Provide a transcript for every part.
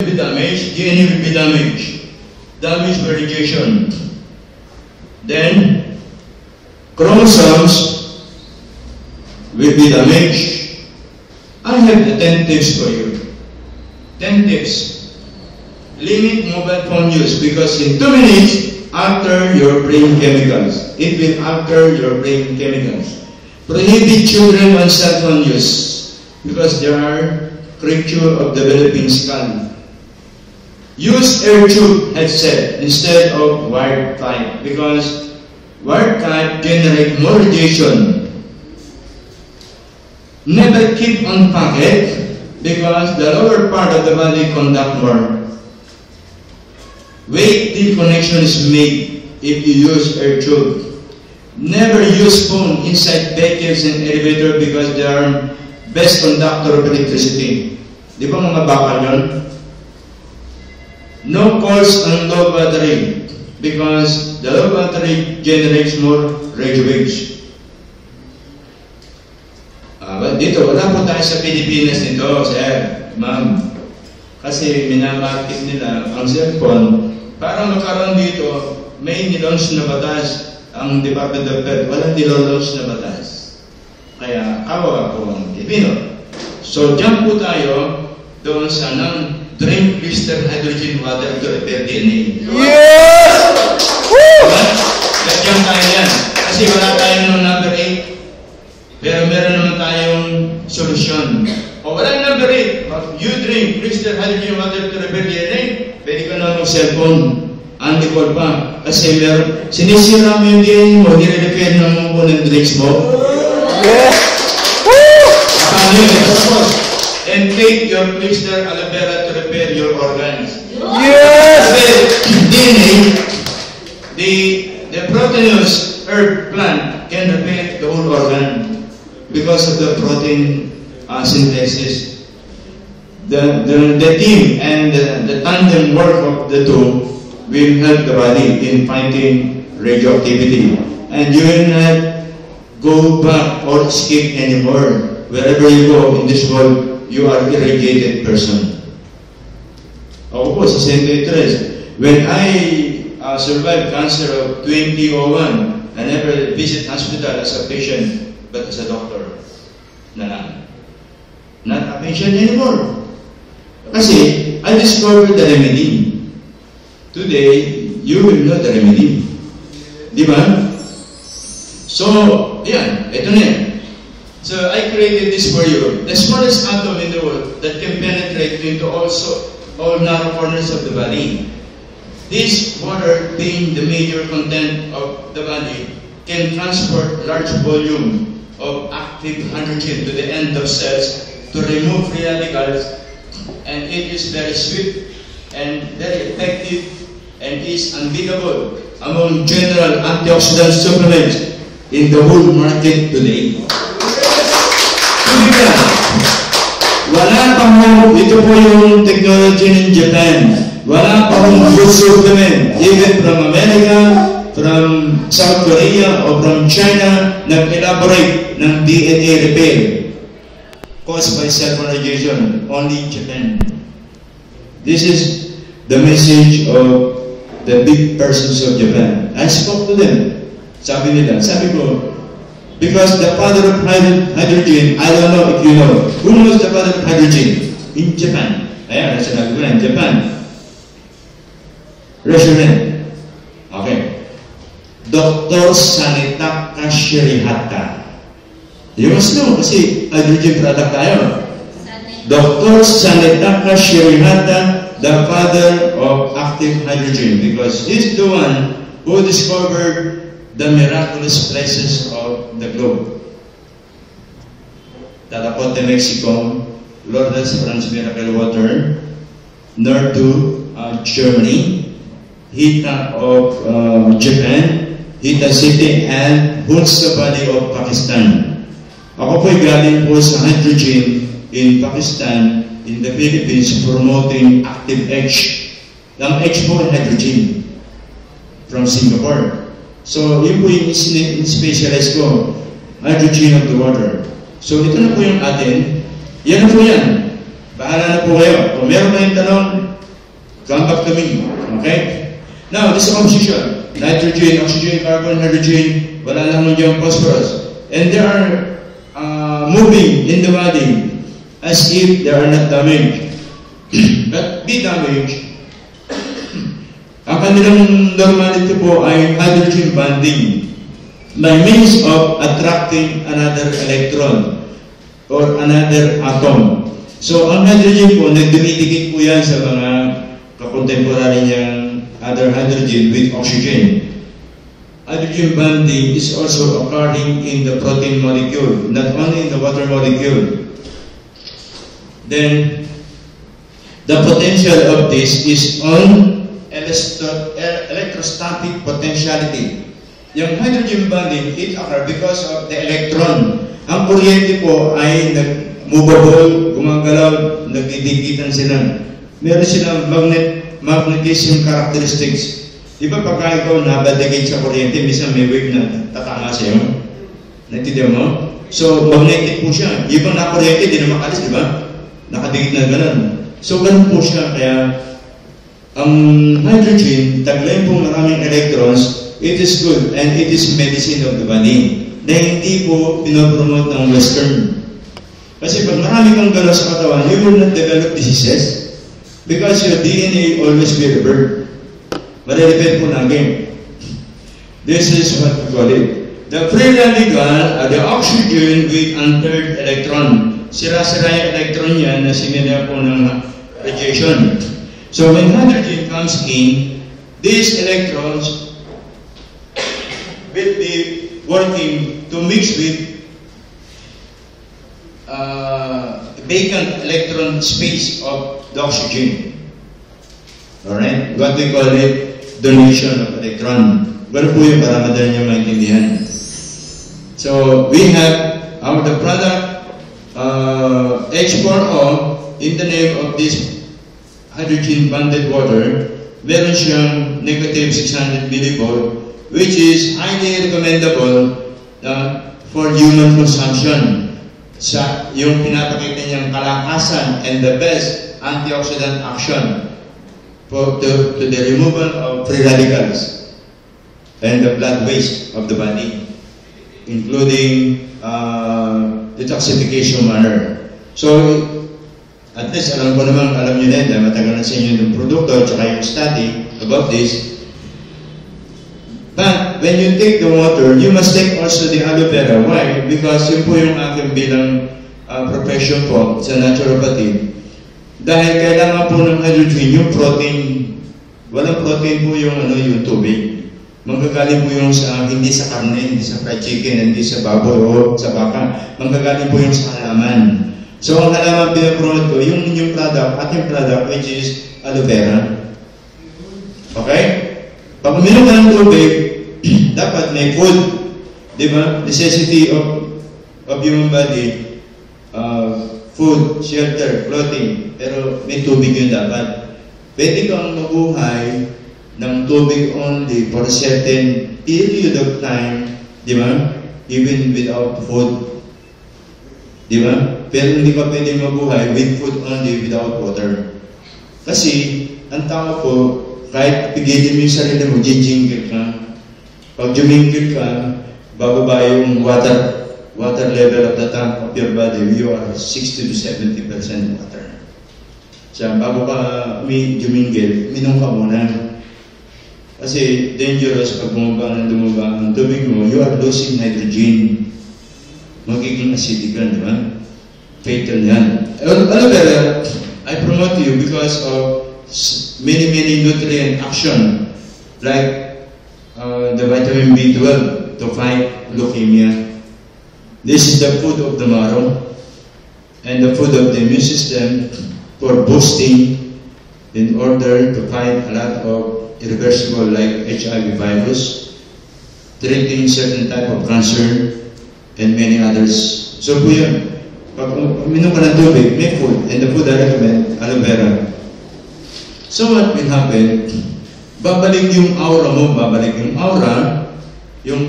Will be damaged, DNA will be damaged. Damage by radiation. Then, chromosomes will be damaged. I have the 10 tips for you. 10 tips. Limit mobile phone use because in 2 minutes, alter your brain chemicals. It will alter your brain chemicals. Prohibit children on cell phone use because they are creature of developing skull. Use air tube headset instead of wired type because wired type generate more radiation. Never keep on pocket because the lower part of the body conduct more. Wait till connection is made if you use air tube. Never use phone inside vehicles and elevator because they are best conductor of electricity. Di ba mga bakal yun? No calls on low battery because the low battery generates more radio waves. Dito, wala po tayo sa Pilipinas nito, sir, ma'am. Kasi minamarket nila ang cellphone. Para magkaroon dito, may nilaunch na batas ang Department of Health. Walang nilaunch na batas. Kaya, kawawa po ang Pilipino. So, dyan po tayo doon sa drink crystal hydrogen water to repair DNA. Yes! Woo! Diyan tayo yan. Kasi wala tayong number 8. Pero meron naman tayong solusyon. O wala number 8. You drink crystal hydrogen water to repair DNA, pwede ka na mag-cellphone. Anti-call pa. Kasi meron, sinisira mo yung DNA mo, nire-repair ng mo ng drinks mo. Yes! Woo! Paano yun? Tapos, and take your crystal aloe vera to repair your organs. Yes! Kasi DNA, the proteinous herb plant can repair the whole organ because of the protein synthesis. The team and the tandem work of the two will help the body in fighting radioactivity. And you will not go back or escape anymore. Wherever you go in this world, you are irradiated person. Ako po, sa St. Petrus, when I survived cancer of 2001, I never visit hospital as a patient, but as a doctor. Not a patient anymore. Kasi, I discovered the remedy. Today, you will know the remedy. Di ba? So, yan, ito na yan. So, I created this for you. The smallest atom in the world that can penetrate into all narrow corners of the body. This water, being the major content of the body, can transport large volume of active hydrogen to the end of cells to remove free radicals, and it is very sweet and very effective and is unbeatable among general antioxidant supplements in the whole market today. Wala pa mo, ito po yung technology in Japan. Wala pa mong food supplement, even from America, from South Korea, or from China, nag-elaborate ng DNA repair caused by cell radiation, only Japan. This is the message of the big persons of Japan. I spoke to them. Sabi ko, because the father of hydrogen, I don't know if you know, who knows the father of hydrogen? In Japan. Ayan, sinabi ko na, in Japan. Restaurant. Okay. Dr. Sanitaka Shirihata. You must know, kasi hydrogen product tayo. Dr. Sanitaka Shirihata, the father of active hydrogen, because he's the one who discovered the miraculous places of the globe. Tatacote, Mexico, Lourdes, France Miracle Water, Nordu, Germany, Hita of Japan, Hita City, and Huntsabadi of Pakistan. Ako po'y galing po sa hydrogen in Pakistan, in the Philippines, promoting active H. Ang H po ay hydrogen from Singapore. So, yun po yung specialize ko, hydrogen of the water. So, ito na po yung atin. Yan na po yan. Bahala na po kayo. Kung meron kayong tanong, come back to me. Okay? Now, this composition. Nitrogen, oxygen, carbon, hydrogen, wala lang mo dyan phosphorus. And they are moving in the body as if they are not damaged. But be damaged. Ang kanilang normality po ay hydrogen bonding by means of attracting another electron or another atom. So, ang hydrogen po, nagdumidikit po yan sa mga kakontemporary niyang other hydrogen with oxygen. Hydrogen bonding is also occurring in the protein molecule, not only in the water molecule. Then, the potential of this is on electrostatic potentiality. Yung hydrogen bonding, it occurs because of the electron. Ang kuryente po ay nag-movable, gumagalaw, nagdidikitan sila. Meron silang magnetism characteristics. Di ba pagka ikaw nabadikit sa kuryente, minsan may wave na tatama sa'yo? Naintindihan mo? So, magnetic po siya. Ibang na kuryente, di na makalis, di ba? Nakadikit na gano'n. So, ganun po siya. Kaya, ang hydrogen, taglay po maraming electrons, it is good and it is medicine of the body na hindi po pinopromote ng Western. Kasi pag marami kang gano'n sa katawan, you will not develop diseases because your DNA always be revert. Marirepet po lagi. This is what we call it. The free radical are the oxygen with unpaired electron. Sira-sira yung electron yan na sinila po ng radiation. So when hydrogen comes in, these electrons will be working to mix with vacant electron space of the oxygen. Alright? What we call it, donation of electron. Ganun po yung para madali niyo maintindihan. So we have the product H4O in the name of this hydrogen bonded water. Meron siyang negative 600 millivolt, which is highly recommendable for human consumption. Sa yung pinapakita niyang kalakasan and the best antioxidant action to the removal of free radicals and the blood waste of the body, including detoxification manner. So, at least alam niyo na dahil matagal na sa inyo yung produkto at saka yung study about this. But when you take the water, you must take also the aloe vera. Why? Because yun po yung aking bilang profession po sa naturopathy. Dahil kailangan po ng hydrogen yung protein. Walang protein po yung tubig. Manggagaling po yung hindi sa karne, hindi sa fried chicken, hindi sa baboy o sa baka. Manggagaling po yung sa halaman. So ang halaman pinapromote ko, yung product, ating product, which is aloe vera. Okay? Pag uminom ka ng tubig, dapat may food. Di ba? Necessity of human body. Food, shelter, clothing. Pero may tubig yun dapat. Pwede kang mabuhay ng tubig only for a certain period of time. Di ba? Even without food. Di ba? Pero hindi ka pwede mabuhay with food only without water. Kasi, ang tao po, kahit pigilin mo yung sarili mo, jingle ka. Pag jumingkil ka, bababa yung water level of the tank of your body, you are 60 to 70% water. So, bago ka jumingkil, minom ka muna. Kasi dangerous pag bumaba ang tubig mo, you are losing nitrogen. Magiging acidic ka, di ba? Fatal yan. Ano ba? I promote you because of many nutrient action like the vitamin B12 to fight leukemia. This is the food of the marrow and the food of the immune system for boosting in order to fight a lot of irreversible like HIV virus, treating certain type of cancer and many others. So po yun. Pag uminom ka ng tubig, may food, and the food I recommend, aloe vera. So what will happen? Babalik yung aura mo, yung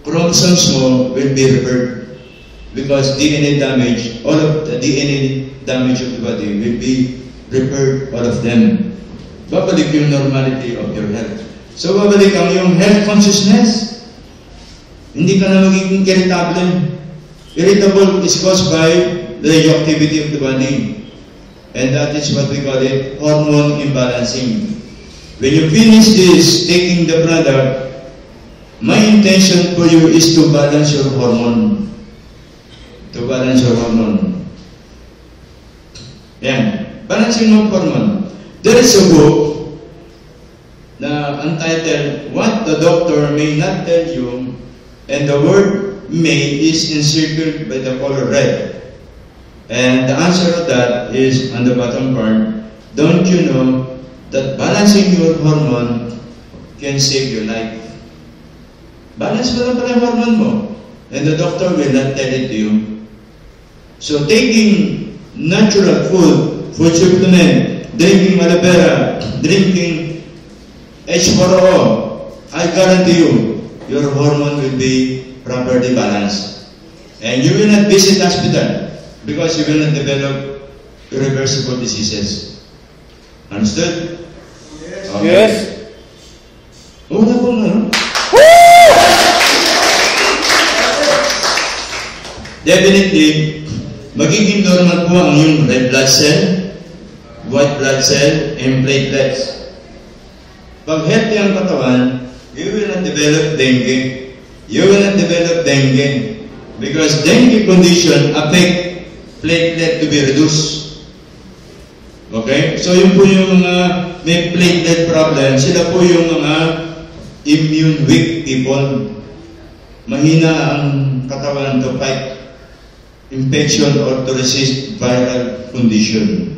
chromosomes mo will be reversed because DNA damage, all of the DNA damage of the body will be repaired, all of them. Babalik yung normality of your health. So babalik ang yung health consciousness. Hindi ka na magiging irritable. Irritable is caused by the radioactivity of the body. And that is what we call it, hormone imbalancing. When you finish this, taking the product, my intention for you is to balance your hormone. To balance your hormone. Yan. Balancing of hormone. There is a book na entitled, What the Doctor May Not Tell You, and the word may is encircled by the color red. And the answer to that is on the bottom part. Don't you know that balancing your hormone can save your life? Balance mo lang pala yung hormone mo. And the doctor will not tell it to you. So taking natural food supplement, drinking aloe vera, drinking H4O, I guarantee you, your hormone will be properly balanced. And you will not visit hospital because you will not develop irreversible diseases. Understood? Okay. Yes. Oo na po, ano? Definitely, magiging normal po ang yung red blood cell, white blood cell, and platelets. Pag healthy ang katawan, you will not develop dengue. You will not develop dengue because dengue condition affect platelet to be reduced. Okay? So yun po yung mga may platelet problem, sila po yung mga immune weak people. Mahina ang katawan to fight infection or to resist viral condition.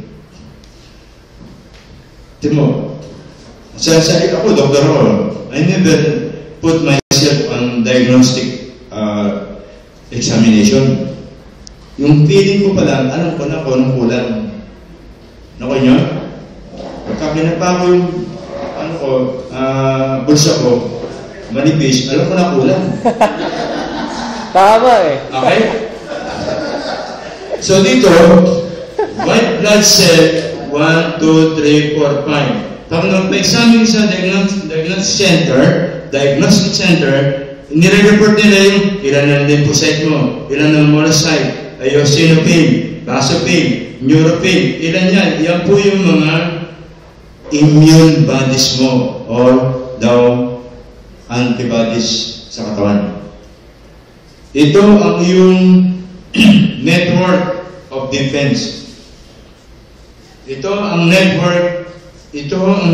Timo, sa ako, doktor ako, I never put myself on diagnostic examination. Yung feeling ko pa lang, alam ko na kung anong kulang. Nakoy nyo? Pagka pa ko yung bulsa ko, manipis, alam ko na kulang. Tama eh. Okay? So dito, white blood cell, 1, 2, 3, 4, 5. Pag nagpa-examine sa diagnostic center, nire-report nila yung ilan ang lymphocyte mo, ilan ang monocyte, eosinophil, basophil, neutrophil, ilan yan. Yan po yung mga immune bodies mo or daw antibodies sa katawan. Ito ang yung network of defense. Ito ang network, ito ang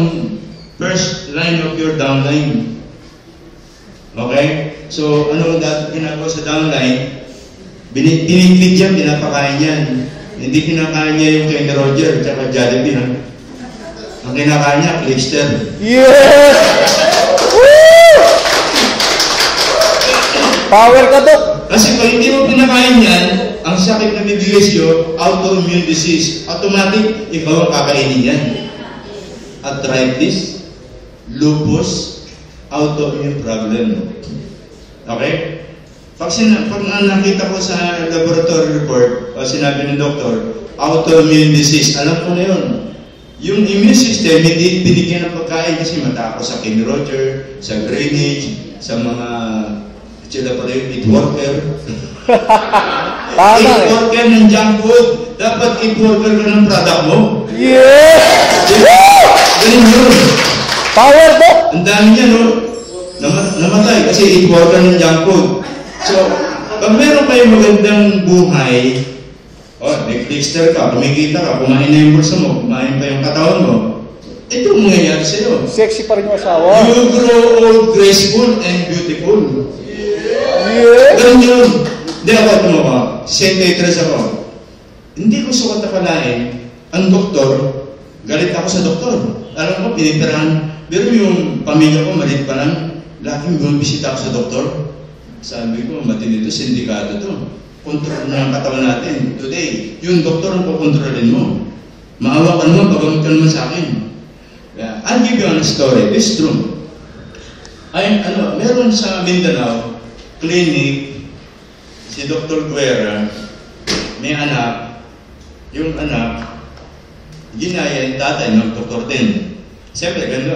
first line of your downline. Okay? So, ano dapat ginagawa sa downline? Piniplit yan, pinapakain yan. Hindi kinakain niya yung Kenny Roger at Jollibee, ha? Ang kinakain niya, Clickster. Yes! Woo! Power ka, Dok! Kasi kung hindi mo pinakain yan, ang sakit na bibigay sa'yo, autoimmune disease, automatic, ikaw ang kakainin yan. Arthritis, lupus, autoimmune problem. Okay? Pag nakita ko sa laboratory report, o sinabi ng doktor, autoimmune disease, alam ko na yun. Yung immune system, hindi binigyan ng pagkain kasi matako sa Kenny Roger, sa drainage, sa mga sila pala yung eat worker. Eat worker ng junk food. Dapat eat worker ka ng product mo. Yes! Ganun yun. Power po! Ang dami niya, no? Namatay kasi eat worker ng junk food. So, pag meron kayong magandang buhay, may Clickster ka, kumikita ka, kumain na yung bulsa mo, kumain pa yung katawan mo, ito ang mangyayari sa'yo. Sexy pa rin yung asawa. You grow old, graceful, and beautiful. Yeah. Ganun yun. Hindi ako, ano ka, psychiatrist ako. Hindi ko sukat akalain, ang doktor, galit ako sa doktor. Alam ko, pinipirahan. Pero yung pamilya ko, malit pa lang, laging bumibisita ako sa doktor. Sabi ko, matindi ito, sindikato to. Kontrol na ang katawan natin. Today, yung doktor ang kukontrolin mo. Maawa ka naman, pagamot ka naman sa akin. Yeah. I'll give you a story. It's true. Meron sa Mindanao, clinic, si Dr. Guerra, may anak, yung anak, ginaya yung tatay ng doktor din. Siyempre, gano'n.